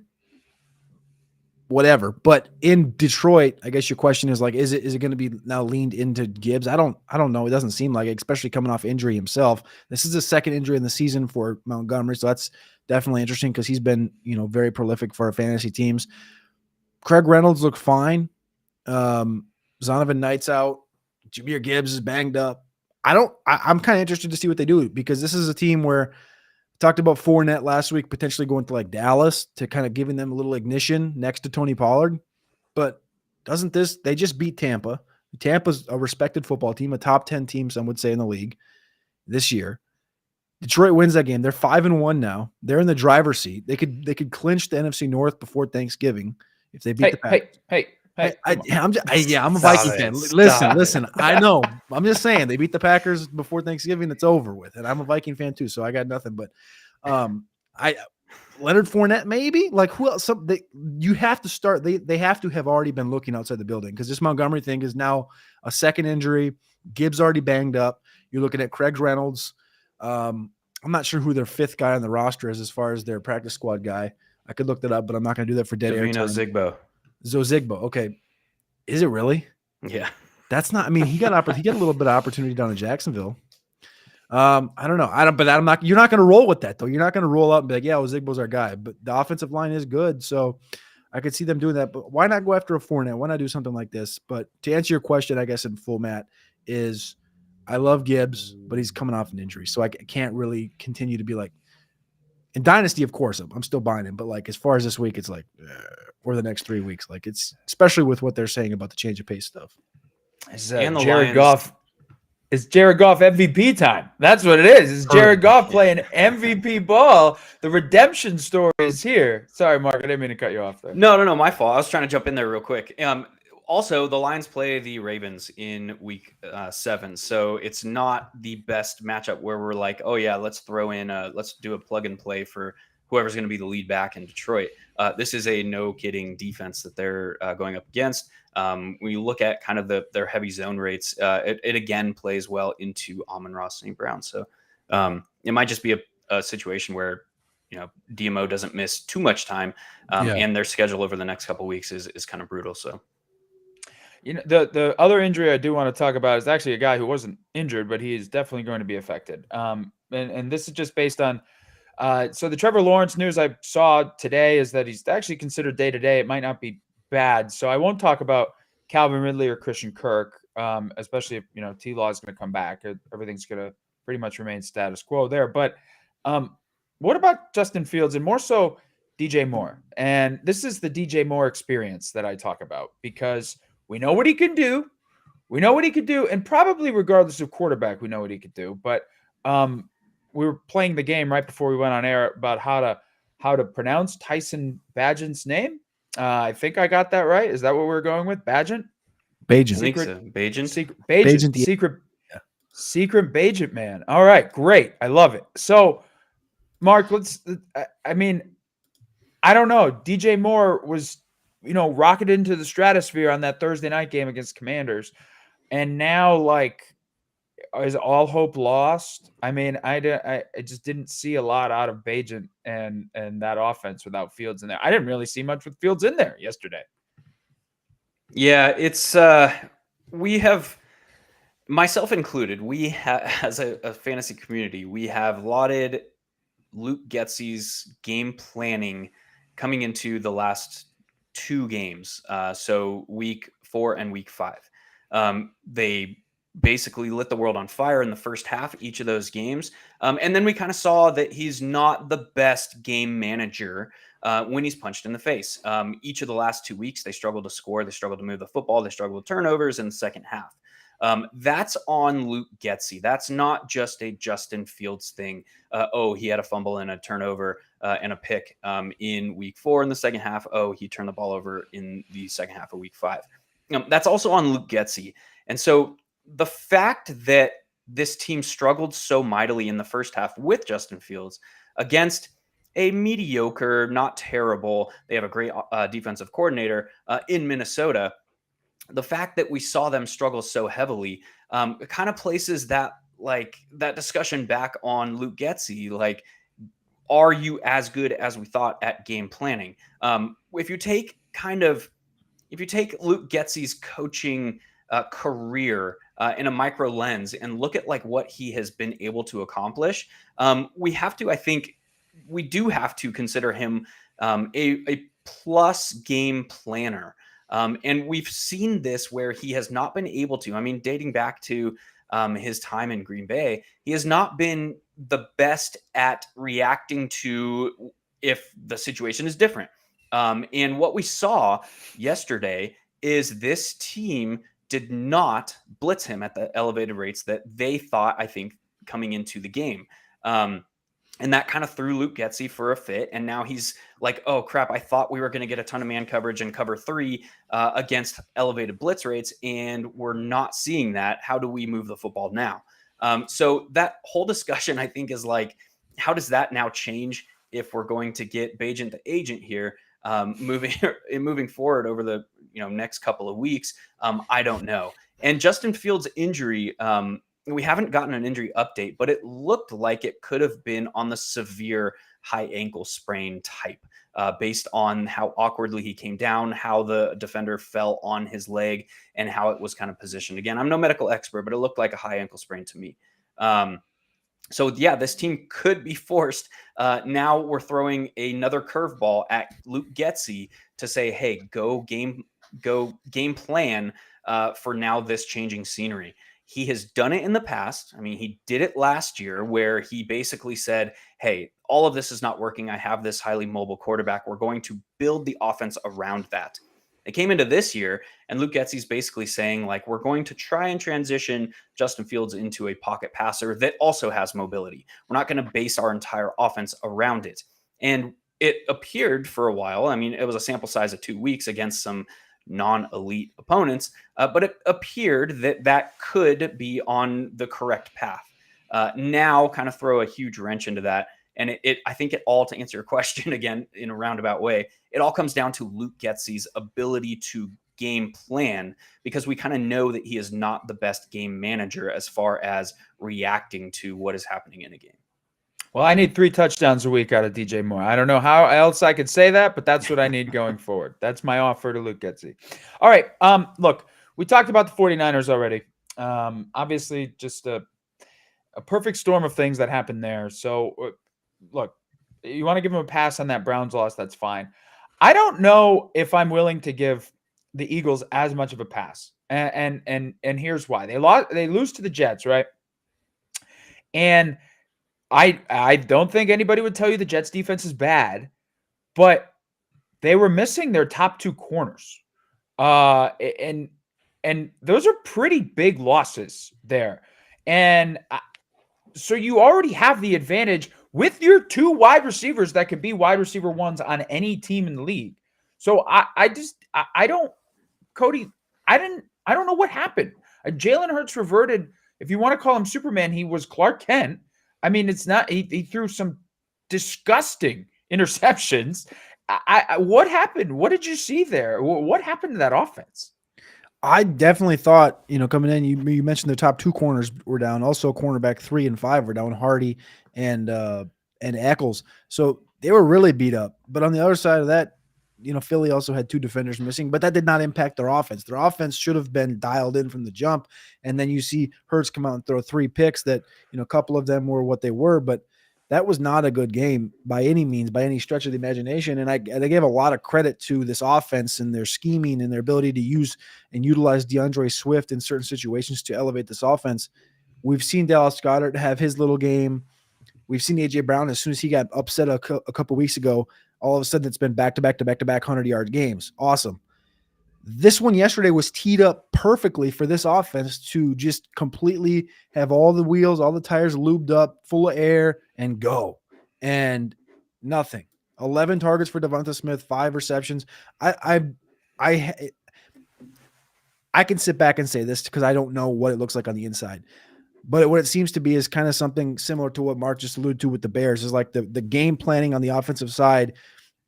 whatever. But in Detroit, I guess your question is like, is it going to be now leaned into Gibbs? I don't know. It doesn't seem like it, especially coming off injury himself. This is the second injury in the season for Montgomery, so that's definitely interesting because he's been, very prolific for our fantasy teams. Craig Reynolds looked fine. Zonovan Knight's out. Jahmyr Gibbs is banged up. I'm kind of interested to see what they do because this is a team where talked about Fournette last week, potentially going to like Dallas to kind of giving them a little ignition next to Tony Pollard. But they just beat Tampa. Tampa's a respected football team, a top 10 team, some would say, in the league this year. Detroit wins that game. They're 5-1 now. They're in the driver's seat. They could clinch the NFC North before Thanksgiving if they beat the Packers. Hey. I'm a Viking fan. Listen. I know. I'm just saying they beat the Packers before Thanksgiving. It's over with, and I'm a Viking fan too, so I got nothing. But Leonard Fournette maybe like who else? You have to start. They have to have already been looking outside the building because this Montgomery thing is now a second injury. Gibbs already banged up. You're looking at Craig Reynolds. I'm not sure who their fifth guy on the roster is as far as their practice squad guy. I could look that up, but I'm not going to do that for dead air time. Zigbo. Okay. Is it really? Yeah. That's not, I mean, he got a little bit of opportunity down in Jacksonville. I don't know. You're not going to roll with that though. You're not going to roll up and be like, yeah, well, Zigbo's our guy, but the offensive line is good. So I could see them doing that, but why not go after a Fournette? Why not do something like this? But to answer your question, I guess in full, Matt, is I love Gibbs, but he's coming off an injury. So I can't really continue to be like, in Dynasty, of course, I'm still buying him. But like as far as this week, it's like, or the next 3 weeks, like it's especially with what they're saying about the change of pace stuff. And Jared Goff. It's Jared Goff MVP time. That's what it is. It's Jared Goff playing MVP ball. The redemption story is here. Sorry, Mark. I didn't mean to cut you off there. No, my fault. I was trying to jump in there real quick. Also, the Lions play the Ravens in week 7. So it's not the best matchup where we're like, oh, yeah, let's do a plug and play for whoever's going to be the lead back in Detroit. This is a no kidding defense that they're going up against. When you look at kind of their heavy zone rates, it again plays well into Amon-Ra St. Brown. So it might just be a situation where, DMO doesn't miss too much time and their schedule over the next couple of weeks is kind of brutal. So. The other injury I do want to talk about is actually a guy who wasn't injured, but he is definitely going to be affected. And this is just based on so the Trevor Lawrence news I saw today is that he's actually considered day-to-day. It might not be bad. So I won't talk about Calvin Ridley or Christian Kirk, especially if, T-Law is going to come back. Everything's going to pretty much remain status quo there. But what about Justin Fields and more so DJ Moore? And this is the DJ Moore experience that I talk about because we know what he can do. And probably regardless of quarterback, we know what he could do. But we were playing the game right before we went on air about how to pronounce Tyson Bagent's name. I think I got that right. Is that what we're going with? Bagent? Bagent. Secret Bagent, man. All right, great. I love it. So, Mark, I don't know. DJ Moore was, rocketed into the stratosphere on that Thursday night game against Commanders. And now, is all hope lost? I mean, I just didn't see a lot out of Bagent and that offense without Fields in there. I didn't really see much with Fields in there yesterday. Yeah, it's we have, myself included, we have, as a fantasy community, we have lauded Luke Getsy's game planning coming into the last 2 games. So week 4 and week 5. They basically lit the world on fire in the first half, each of those games. And then we kind of saw that he's not the best game manager when he's punched in the face. Each of the last 2 weeks, they struggled to score. They struggled to move the football. They struggled with turnovers in the second half. That's on Luke Getsy. That's not just a Justin Fields thing. He had a fumble and a turnover and a pick in week 4 in the second half. He turned the ball over in the second half of week 5. That's also on Luke Getsy. And so the fact that this team struggled so mightily in the first half with Justin Fields against a mediocre, not terrible, they have a great defensive coordinator in Minnesota. The fact that we saw them struggle so heavily kind of places that discussion back on Luke Getsy. Like, are you as good as we thought at game planning? If you take Luke Getsy's coaching career in a micro lens and look at like what he has been able to accomplish, we do have to consider him a plus game planner. And we've seen this where he has not been able to. I mean, dating back to his time in Green Bay, he has not been the best at reacting to if the situation is different. And what we saw yesterday is this team did not blitz him at the elevated rates that they thought, I think, coming into the game. And that kind of threw Luke Getsy for a fit. And now he's like, oh, crap, I thought we were going to get a ton of man coverage and cover 3 against elevated blitz rates, and we're not seeing that. How do we move the football now? So that whole discussion, I think, is like, how does that now change if we're going to get Bagent to agent here moving forward over the next couple of weeks? I don't know. And Justin Fields' injury, we haven't gotten an injury update, but it looked like it could have been on the severe high ankle sprain type, based on how awkwardly he came down, how the defender fell on his leg, and how it was kind of positioned. Again, I'm no medical expert, but it looked like a high ankle sprain to me. So yeah, this team could be forced. Now we're throwing another curveball at Luke Getsy to say, hey, go game plan for now this changing scenery. He has done it in the past. I mean, he did it last year where he basically said, hey, all of this is not working. I have this highly mobile quarterback. We're going to build the offense around that. It came into this year, and Luke Getsy's basically saying, like, we're going to try and transition Justin Fields into a pocket passer that also has mobility. We're not going to base our entire offense around it. And it appeared for a while. I mean, it was a sample size of 2 weeks against some non-elite opponents, but it appeared that could be on the correct path. Now kind of throw a huge wrench into that. And I think it all, to answer your question again in a roundabout way, it all comes down to Luke Getsy's ability to game plan, because we kind of know that he is not the best game manager as far as reacting to what is happening in a game. Well, I need 3 touchdowns a week out of DJ Moore. I don't know how else I could say that, but that's what I need going forward. That's my offer to Luke Getsy. All right. Look, we talked about the 49ers already. Obviously, just a perfect storm of things that happened there. So, look, you want to give them a pass on that Browns loss, that's fine. I don't know if I'm willing to give the Eagles as much of a pass. And here's why. They lose to the Jets, right? And I don't think anybody would tell you the Jets defense is bad, but they were missing their top 2 corners. And those are pretty big losses there. And so you already have the advantage with your 2 wide receivers that could be wide receiver 1s on any team in the league. So I don't know what happened. Jalen Hurts reverted. If you want to call him Superman, he was Clark Kent. I mean, it's not. He threw some disgusting interceptions. What happened? What did you see there? What happened to that offense? I definitely thought, coming in, you mentioned the top 2 corners were down. Also, cornerback 3 and 5 were down, Hardy and Eccles. So they were really beat up. But on the other side of that, Philly also had 2 defenders missing, but that did not impact their offense. Their offense should have been dialed in from the jump. And then you see Hurts come out and throw 3 picks that, a couple of them were what they were, but that was not a good game by any means, by any stretch of the imagination. And I gave a lot of credit to this offense and their scheming and their ability to use and utilize DeAndre Swift in certain situations to elevate this offense. We've seen Dallas Goedert have his little game. We've seen A.J. Brown, as soon as he got upset a couple weeks ago, all of a sudden it's been back-to-back 100-yard games. Awesome. This one yesterday was teed up perfectly for this offense to just completely have all the wheels, all the tires lubed up, full of air, and go. And nothing. 11 targets for Devonta Smith, 5 receptions. I can sit back and say this because I don't know what it looks like on the inside. But what it seems to be is kind of something similar to what Mark just alluded to with the Bears, is like the game planning on the offensive side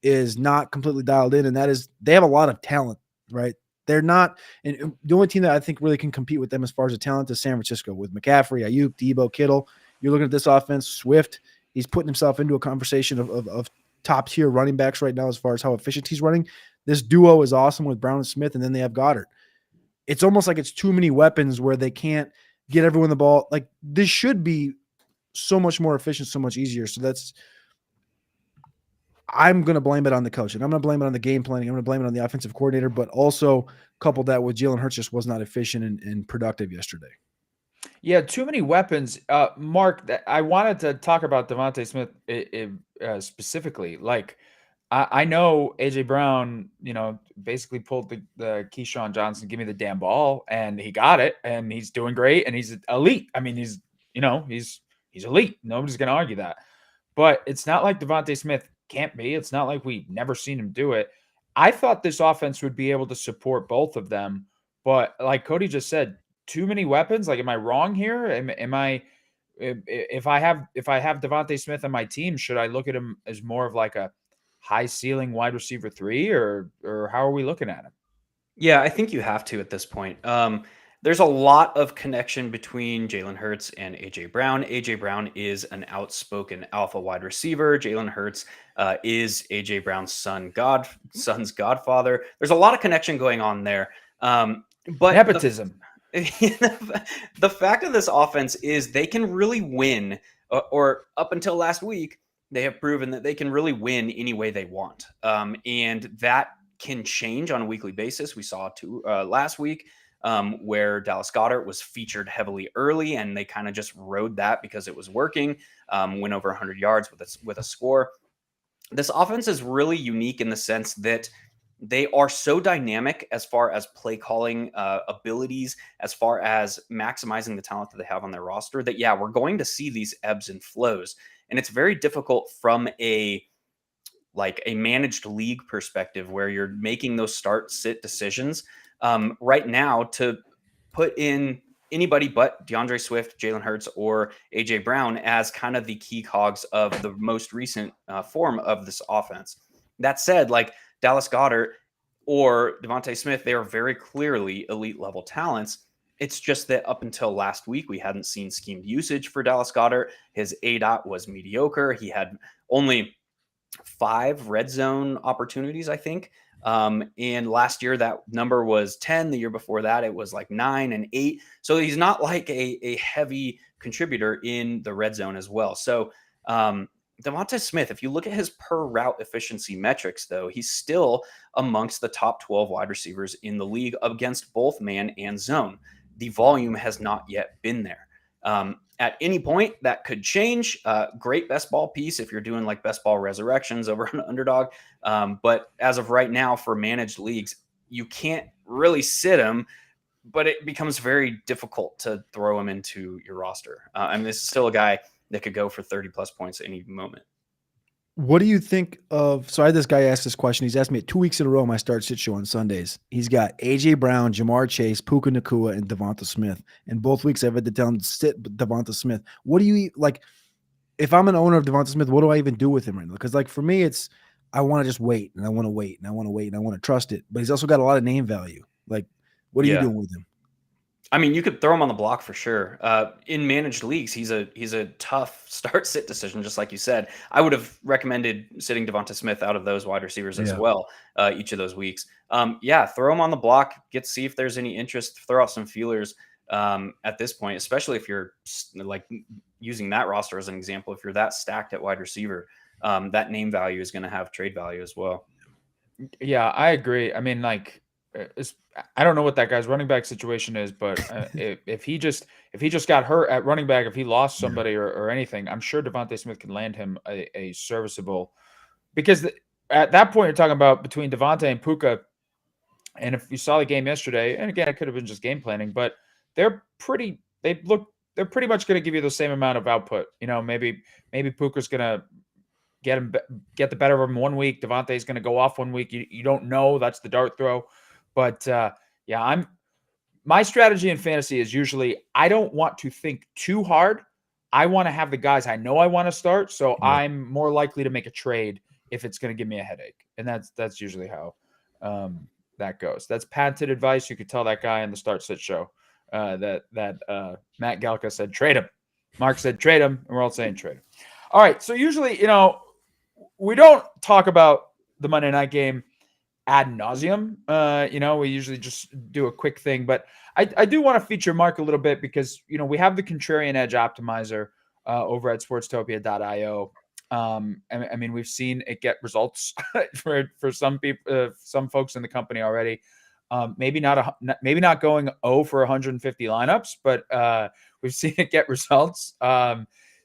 is not completely dialed in, and that is they have a lot of talent. Right. They're not, and the only team that I think really can compete with them as far as the talent is San Francisco with McCaffrey, Ayuk, Debo, Kittle. You're looking at this offense, Swift. He's putting himself into a conversation of top tier running backs right now as far as how efficient he's running. This duo is awesome with Brown and Smith, and then they have Goddard. It's almost like it's too many weapons where they can't get everyone the ball. Like this should be so much more efficient, so much easier. So I'm going to blame it on the coach, and I'm going to blame it on the game planning. I'm going to blame it on the offensive coordinator, but also couple that with Jalen Hurts just was not efficient and productive yesterday. Yeah, too many weapons. Mark, I wanted to talk about Devonta Smith specifically. Like, I know A.J. Brown, basically pulled the Keyshawn Johnson, give me the damn ball, and he got it, and he's doing great, and he's elite. I mean, he's elite. Nobody's going to argue that. But it's not like Devonta Smith can't be. It's not like we've never seen him do it. I thought this offense would be able to support both of them, but like Cody just said, too many weapons. Like, am I wrong here? Am I? If I have Devonta Smith on my team, should I look at him as more of like a high ceiling wide receiver 3, or how are we looking at him? Yeah, I think you have to at this point. There's a lot of connection between Jalen Hurts and A.J. Brown. A.J. Brown is an outspoken alpha wide receiver. Jalen Hurts is A.J. Brown's son's godfather. There's a lot of connection going on there. But nepotism. The fact of this offense is they can really win, or up until last week, they have proven that they can really win any way they want. And that can change on a weekly basis. We saw last week, where Dallas Goedert was featured heavily early, and they kind of just rode that because it was working. Went over 100 yards with a score. This offense is really unique in the sense that they are so dynamic as far as play calling abilities, as far as maximizing the talent that they have on their roster, that we're going to see these ebbs and flows, and it's very difficult from a managed league perspective where you're making those start-sit decisions. Right now, to put in anybody but DeAndre Swift, Jalen Hurts, or A.J. Brown as kind of the key cogs of the most recent form of this offense. That said, like Dallas Goedert or Devonta Smith, they are very clearly elite level talents. It's just that up until last week, we hadn't seen schemed usage for Dallas Goedert. His ADOT was mediocre. He had only 5 red zone opportunities, I think. And last year that number was 10. The year before that, it was like 9 and 8. So he's not like a heavy contributor in the red zone as well. So Devonta Smith, if you look at his per route efficiency metrics, though, he's still amongst the top 12 wide receivers in the league against both man and zone. The volume has not yet been there. At any point, that could change. Great best ball piece if you're doing like best ball resurrections over an underdog. But as of right now, for managed leagues, you can't really sit him, but it becomes very difficult to throw him into your roster. This is still a guy that could go for 30 plus points at any moment. What do you think of? So I had this guy ask this question. He's asked me 2 weeks in a row my start sit show on Sundays. He's got A.J. Brown, Jamar Chase, Puka Nacua, and Devonta Smith. And both weeks I've had to tell him to sit Devonta Smith. What do you like? If I'm an owner of Devonta Smith, what do I even do with him right now? Because like for me, it's I want to just wait, and I want to wait, and I want to wait, and I want to trust it. But he's also got a lot of name value. Like, what are you doing with him? I mean, you could throw him on the block for sure. In managed leagues, he's a tough start-sit decision, just like you said. I would have recommended sitting Devonta Smith out of those wide receivers as well each of those weeks. Throw him on the block, see if there's any interest, throw out some feelers. at this point, especially if you're like using that roster as an example. If you're that stacked at wide receiver, that name value is going to have trade value as well. Yeah, I agree. I mean, like, I don't know what that guy's running back situation is, but if he just got hurt at running back, if he lost somebody or anything, I'm sure Devonta Smith can land him a serviceable. Because at that point, you're talking about between Devonta and Puka, and if you saw the game yesterday, and again, it could have been just game planning, but they're pretty much going to give you the same amount of output. You know, maybe Puka's going to get the better of him 1 week. Devontae's going to go off 1 week. You don't know. That's the dart throw. But yeah, my strategy in fantasy is usually I don't want to think too hard. I want to have the guys I know I want to start. So I'm more likely to make a trade if it's going to give me a headache. And that's usually how that goes. That's patented advice. You could tell that guy in the Start Sit show that Matt Galka said, trade him. Mark said, trade him. And we're all saying trade him. All right. So usually, we don't talk about the Monday night game ad nauseum. We usually just do a quick thing, but I do want to feature Mark a little bit because, we have the Contrarian Edge optimizer over at sportstopia.io. I mean, we've seen it get results for some people, some folks in the company already. Maybe not going 0 for 150 lineups, but we've seen it get results.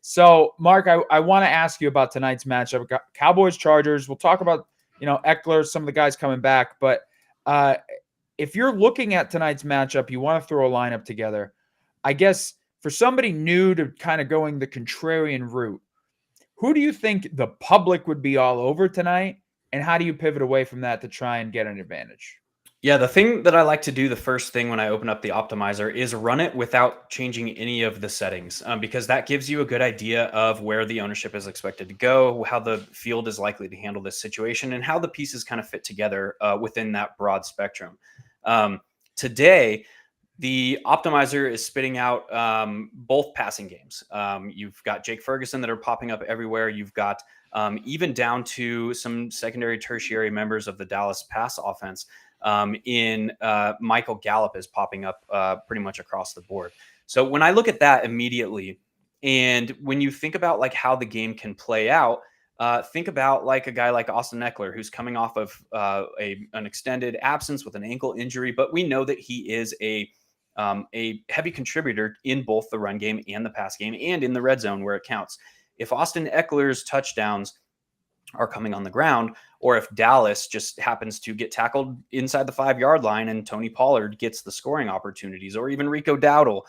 So, Mark, I want to ask you about tonight's matchup. We've got Cowboys, Chargers. We'll talk about, Eckler, some of the guys coming back. But if you're looking at tonight's matchup, you want to throw a lineup together. I guess for somebody new to kind of going the contrarian route, who do you think the public would be all over tonight? And how do you pivot away from that to try and get an advantage? Yeah, the thing that I like to do the first thing when I open up the optimizer is run it without changing any of the settings, because that gives you a good idea of where the ownership is expected to go, how the field is likely to handle this situation, and how the pieces kind of fit together within that broad spectrum. Today, the optimizer is spitting out both passing games. You've got Jake Ferguson that are popping up everywhere. You've got even down to some secondary, tertiary members of the Dallas pass offense. Michael Gallup is popping up pretty much across the board. So when I look at that immediately, and when you think about like how the game can play out, think about like a guy like Austin Eckler, who's coming off of an extended absence with an ankle injury, but we know that he is a heavy contributor in both the run game and the pass game and in the red zone where it counts. If Austin Eckler's touchdowns are coming on the ground, or if Dallas just happens to get tackled inside the 5-yard line and Tony Pollard gets the scoring opportunities, or even Rico Dowdle,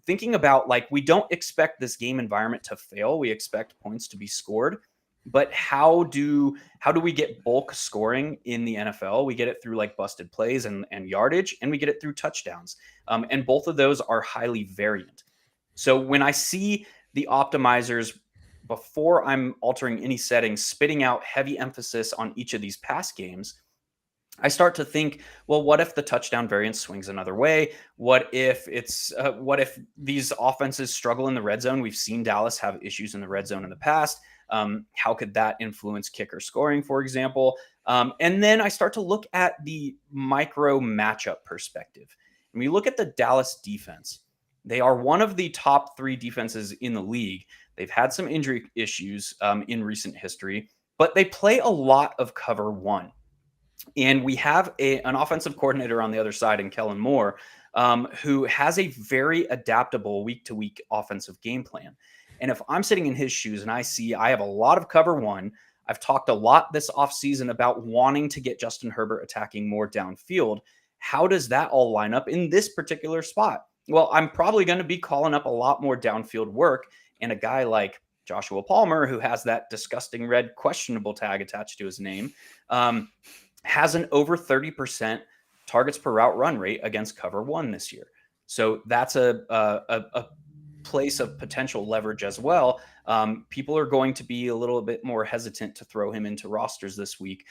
thinking about like, we don't expect this game environment to fail. We expect points to be scored, but how do we get bulk scoring in the NFL? We get it through like busted plays and yardage, and we get it through touchdowns. And both of those are highly variant. So when I see the optimizers, before I'm altering any settings, spitting out heavy emphasis on each of these pass games, I start to think, well, what if the touchdown variance swings another way? What if these offenses struggle in the red zone? We've seen Dallas have issues in the red zone in the past. How could that influence kicker scoring, for example? And then I start to look at the micro matchup perspective. When we look at the Dallas defense, they are one of the top 3 defenses in the league. They've had some injury issues in recent history, but they play a lot of cover 1. And we have an offensive coordinator on the other side in Kellen Moore, who has a very adaptable week-to-week offensive game plan. And if I'm sitting in his shoes and I have a lot of cover 1, I've talked a lot this offseason about wanting to get Justin Herbert attacking more downfield. How does that all line up in this particular spot? Well, I'm probably going to be calling up a lot more downfield work. And a guy like Joshua Palmer, who has that disgusting red questionable tag attached to his name, has an over 30% targets per route run rate against cover 1 this year. So that's a place of potential leverage as well. People are going to be a little bit more hesitant to throw him into rosters this week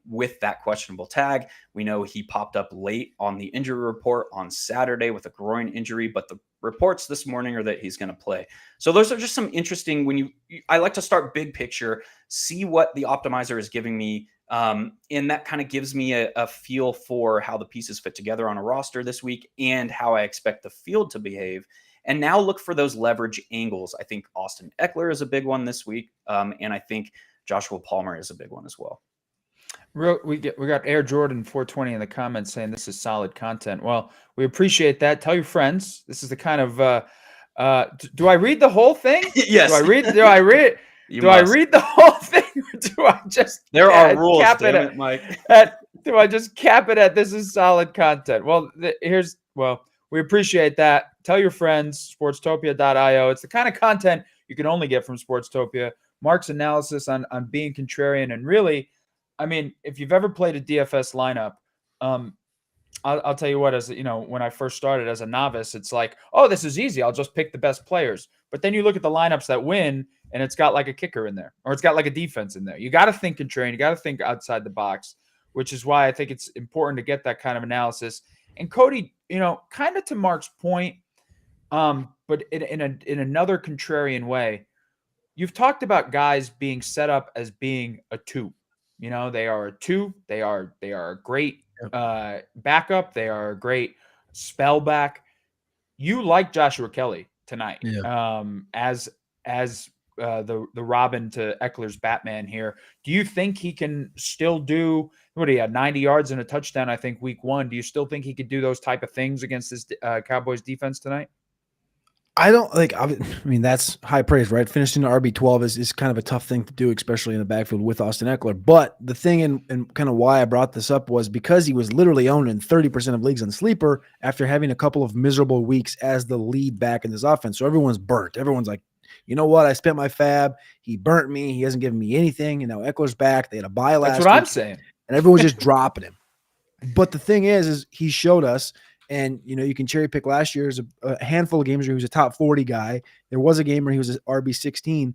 with that questionable tag. We know he popped up late on the injury report on Saturday with a groin injury, but the reports this morning are that he's going to play. So those are just some interesting, I like to start big picture, see what the optimizer is giving me And that kind of gives me a feel for how the pieces fit together on a roster this week and how I expect the field to behave. And now look for those leverage angles. I think Austin Eckler is a big one this week. And I think Joshua Palmer is a big one as well. We got Air Jordan 420 in the comments saying this is solid content. Well, we appreciate that. Tell your friends. This is the kind of do I read the whole thing? Yes. Do I read the whole thing? Or do I just There are rules, cap damn it it, Mike. do I just cap it at this is solid content? Well, we appreciate that. Tell your friends, sportstopia.io. It's the kind of content you can only get from Sportstopia. Mark's analysis on being contrarian, and really, I mean, if you've ever played a DFS lineup, I'll tell you what, as you know, when I first started as a novice, it's like, oh, this is easy. I'll just pick the best players. But then you look at the lineups that win, and it's got like a kicker in there, or it's got like a defense in there. You got to think contrarian. You got to think outside the box, which is why I think it's important to get that kind of analysis. And Cody, kind of to Mark's point, but in another contrarian way, you've talked about guys being set up as being a 2. They are a 2. They are a great backup. They are a great spell back. You like Joshua Kelley tonight, as the Robin to Eckler's Batman here. Do you think he can still do what he had 90 yards and a touchdown? I think week 1. Do you still think he could do those type of things against this Cowboys defense tonight? I don't like. I mean, that's high praise, right? Finishing the RB12 is kind of a tough thing to do, especially in the backfield with Austin Eckler. But the thing and kind of why I brought this up was because he was literally owned in 30% of leagues on Sleeper after having a couple of miserable weeks as the lead back in this offense. So everyone's burnt. Everyone's like, you know what? I spent my fab. He burnt me. He hasn't given me anything. And now Eckler's back. They had a bye last week. That's what I'm saying. And everyone's just dropping him. But the thing is he showed us. And, you can cherry pick last year's a handful of games where he was a top 40 guy. There was a game where he was an RB16,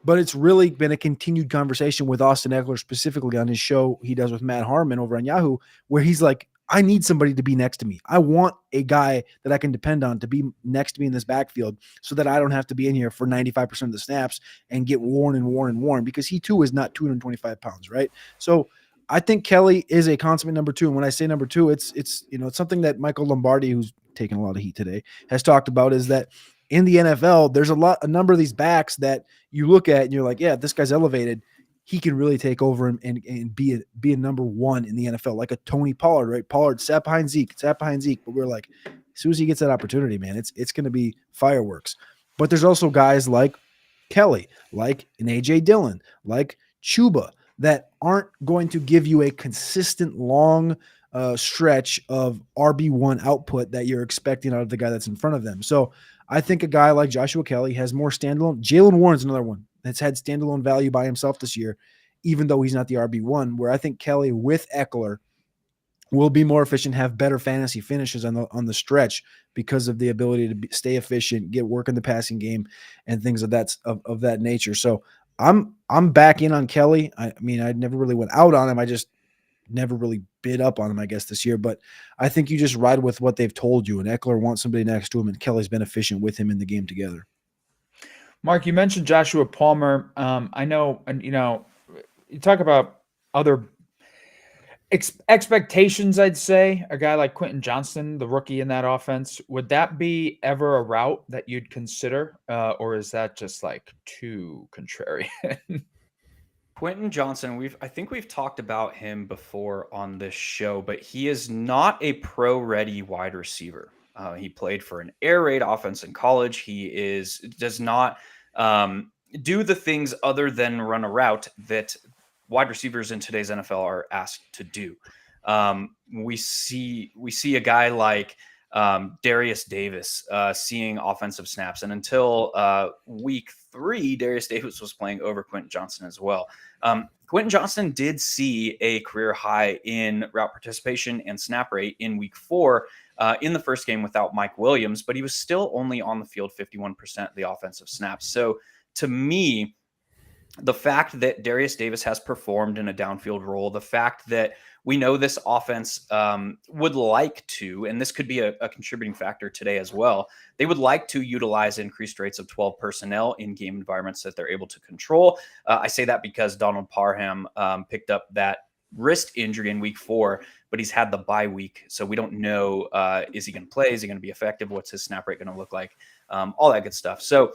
but it's really been a continued conversation with Austin Eckler, specifically on his show he does with Matt Harmon over on Yahoo, where he's like, I need somebody to be next to me. I want a guy that I can depend on to be next to me in this backfield so that I don't have to be in here for 95% of the snaps and get worn because he too is not 225 pounds, right? So I think Kelley is a consummate number 2. And when I say number 2, it's something that Michael Lombardi, who's taken a lot of heat today, has talked about, is that in the NFL, there's a number of these backs that you look at and you're like, yeah, this guy's elevated. He can really take over and be a number 1 in the NFL, like a Tony Pollard, right? Pollard sat behind Zeke. But we're like, as soon as he gets that opportunity, man, it's going to be fireworks. But there's also guys like Kelley, like an A.J. Dillon, like Chuba, that aren't going to give you a consistent long stretch of RB1 output that you're expecting out of the guy that's in front of them. So I think a guy like Joshua Kelley has more standalone. Jalen Warren's another one that's had standalone value by himself this year, even though he's not the RB1, where I think Kelley with Eckler will be more efficient, have better fantasy finishes on the stretch because of the ability to stay efficient, get work in the passing game, and things of that nature. So I'm back in on Kelley. I mean, I never really went out on him. I just never really bid up on him, I guess, this year. But I think you just ride with what they've told you. And Eckler wants somebody next to him, and Kelley's been efficient with him in the game together. Mark, you mentioned Joshua Palmer. I know, and you talk about other expectations, I'd say. A guy like Quentin Johnston, the rookie in that offense, would that be ever a route that you'd consider? Or is that just like too contrarian? Quentin Johnston, I think we've talked about him before on this show, but he is not a pro-ready wide receiver. He played for an air raid offense in college. He does not do the things other than run a route that wide receivers in today's NFL are asked to do. We see a guy like Darius Davis seeing offensive snaps, and until week 3, Darius Davis was playing over Quentin Johnston as well. Quentin Johnston did see a career high in route participation and snap rate in week 4 in the first game without Mike Williams, but he was still only on the field 51% of the offensive snaps. So to me, the fact that Darius Davis has performed in a downfield role, the fact that we know this offense would like to, and this could be a contributing factor today as well, they would like to utilize increased rates of 12 personnel in game environments that they're able to control. I say that because Donald Parham picked up that wrist injury in week 4, but he's had the bye week. So we don't know, is he going to play? Is he going to be effective? What's his snap rate going to look like? All that good stuff. So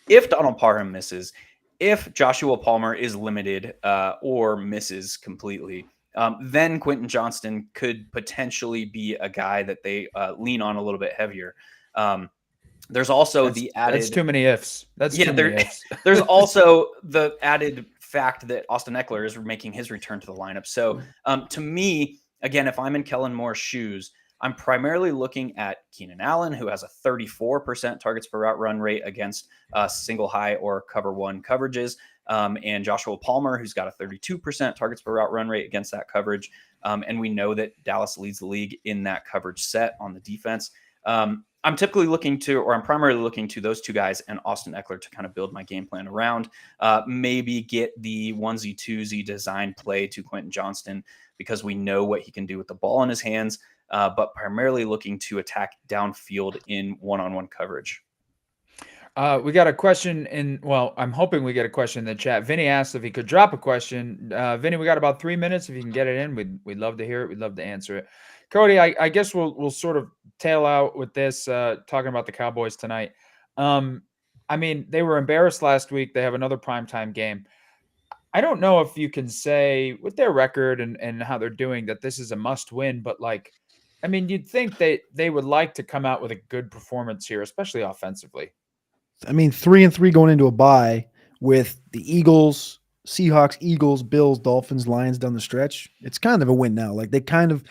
if Donald Parham misses, if Joshua Palmer is limited or misses completely, then Quentin Johnston could potentially be a guy that they lean on a little bit heavier. There's also the added... That's too many ifs. That's too many ifs. There's also the added fact that Austin Eckler is making his return to the lineup. So to me, again, if I'm in Kellen Moore's shoes, I'm primarily looking at Keenan Allen, who has a 34% targets per route run rate against single high or cover 1 coverages, and Joshua Palmer, who's got a 32% targets per route run rate against that coverage. And we know that Dallas leads the league in that coverage set on the defense. I'm typically looking to, or I'm primarily looking to those two guys and Austin Eckler to kind of build my game plan around. Maybe get the onesie twosie design play to Quentin Johnston because we know what he can do with the ball in his hands, but primarily looking to attack downfield in one-on-one coverage. We got a question I'm hoping we get a question in the chat. Vinny asked if he could drop a question. Vinny, we got about 3 minutes. If you can get it in, we'd love to hear it. We'd love to answer it. Cody, I guess we'll sort of tail out with this, talking about the Cowboys tonight. I mean, they were embarrassed last week. They have another primetime game. I don't know if you can say with their record and how they're doing that this is a must win, but I mean, you'd think they would like to come out with a good performance here, especially offensively. I mean, 3-3 going into a bye with the Eagles, Seahawks, Eagles, Bills, Dolphins, Lions down the stretch. It's kind of a win now. Like they kind of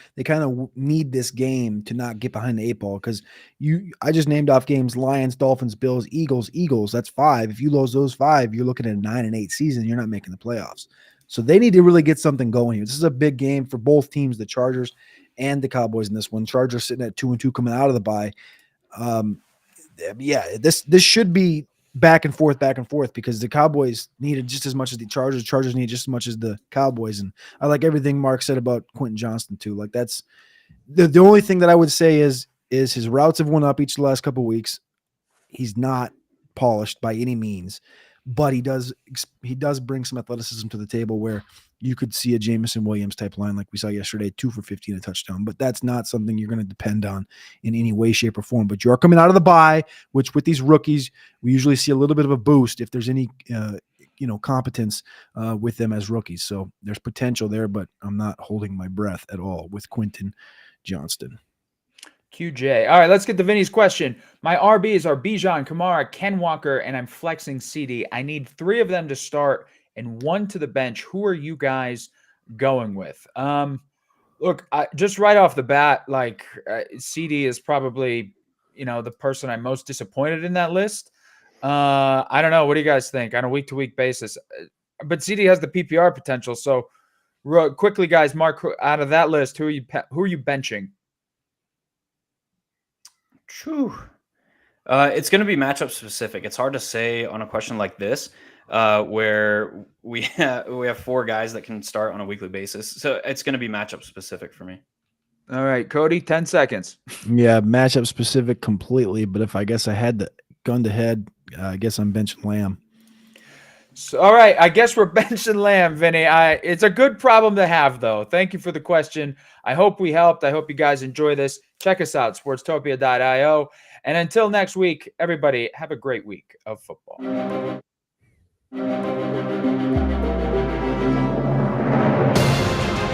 need this game to not get behind the 8 ball because I just named off games: Lions, Dolphins, Bills, Eagles. That's 5. If you lose those 5, you're looking at a 9-8 season. You're not making the playoffs. So they need to really get something going here. This is a big game for both teams, the Chargers and the Cowboys in this one. Chargers sitting at 2-2 coming out of the bye. This should be back and forth because the Cowboys needed just as much as the Chargers. Chargers need just as much as the Cowboys. And I like everything Mark said about Quentin Johnston too. Like that's the only thing that I would say is his routes have went up each of the last couple of weeks. He's not polished by any means, but he does bring some athleticism to the table where you could see a Jameson Williams type line like we saw yesterday, 2 for 50 and a touchdown. But that's not something you're going to depend on in any way, shape, or form. But you are coming out of the bye, which with these rookies, we usually see a little bit of a boost if there's any competence with them as rookies. So there's potential there, but I'm not holding my breath at all with Quentin Johnston. QJ. All right, let's get to Vinny's question. My RBs are Bijan, Kamara, Ken Walker, and I'm flexing CD. I need 3 of them to start and 1 to the bench. Who are you guys going with? Look, just right off the bat, CD is probably, the person I'm most disappointed in that list. I don't know. What do you guys think on a week-to-week basis? But CD has the PPR potential. So quickly, guys, Mark, out of that list, who are you benching? True. It's going to be matchup specific. It's hard to say on a question like this, where we have 4 guys that can start on a weekly basis. So it's going to be matchup specific for me. All right, Cody, 10 seconds. Yeah, matchup specific completely. But if I guess I had the gun to head, I guess I'm benching Lamb. So, all right, I guess we're benching Lamb, Vinny. It's a good problem to have, though. Thank you for the question. I hope we helped. I hope you guys enjoy this. Check us out, sportstopia.io. And until next week, everybody, have a great week of football.